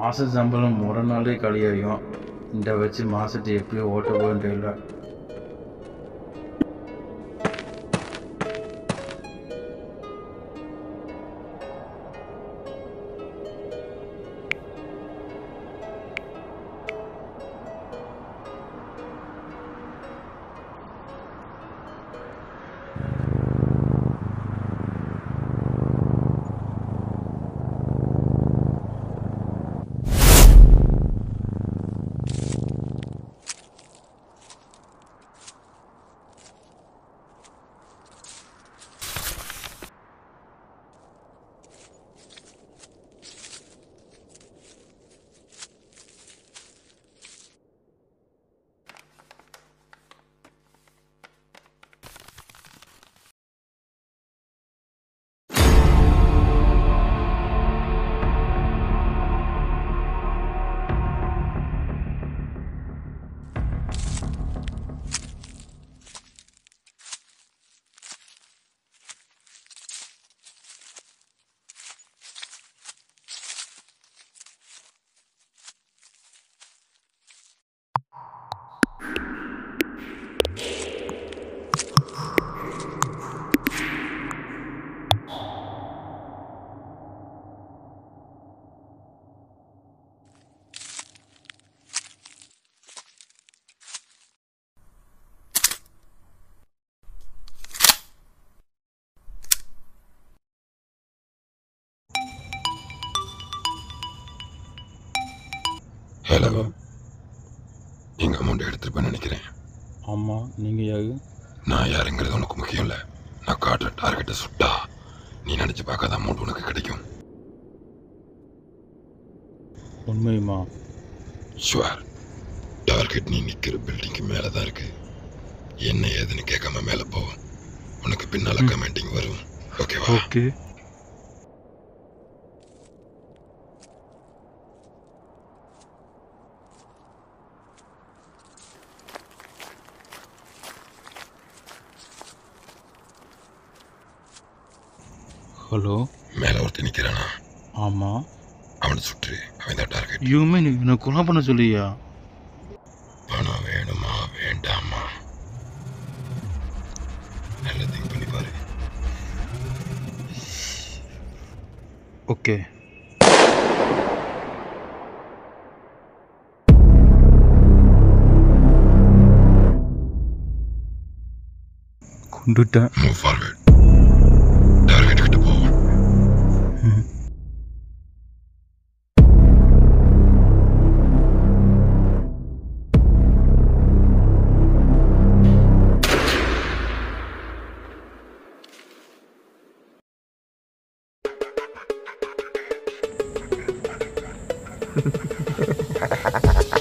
மாத சம்பளம் ஒரு நாளே காலியாகும். இந்த வச்சு மாதத்தை எப்படியோ ஓட்ட போகின்ற. ஹலோ, எங்கள் அமௌண்ட் எடுத்துருப்பேன்னு நினைக்கிறேன். ஆமாம், நீங்கள் யாரு? நான் யாருங்கிறது உனக்கு முக்கியம் இல்லை. நான் காட்டுற டார்கெட்டை சுட்டா நீ நினச்சி பார்க்காத அமௌண்ட் உனக்கு கிடைக்கும். உண்மையுமா? ஷுவர். டார்கெட் நீ நிற்கிற பில்டிங்க்கு மேலே தான் இருக்கு. என்ன ஏதுன்னு கேட்காம மேலே போ. உனக்கு பின்னால் கமெண்டிங் வரும். ஓகேவா? ஓகே. ஹலோ, மேலே ஒருத்தர் நிற்கிறானா? ஆமாம். அவனை சுற்று. அவன் தான் டார்கெட். யூமே நீ என்ன கொலை பண்ண சொல்லியா? பணம் வேணுமா வேண்டாமா? நல்லா திங்க் பண்ணி பாரு. ஓகே. கொண்டுட்டேன். Move forward. டார்கெட் கிட்ட போ. Ha ha ha ha.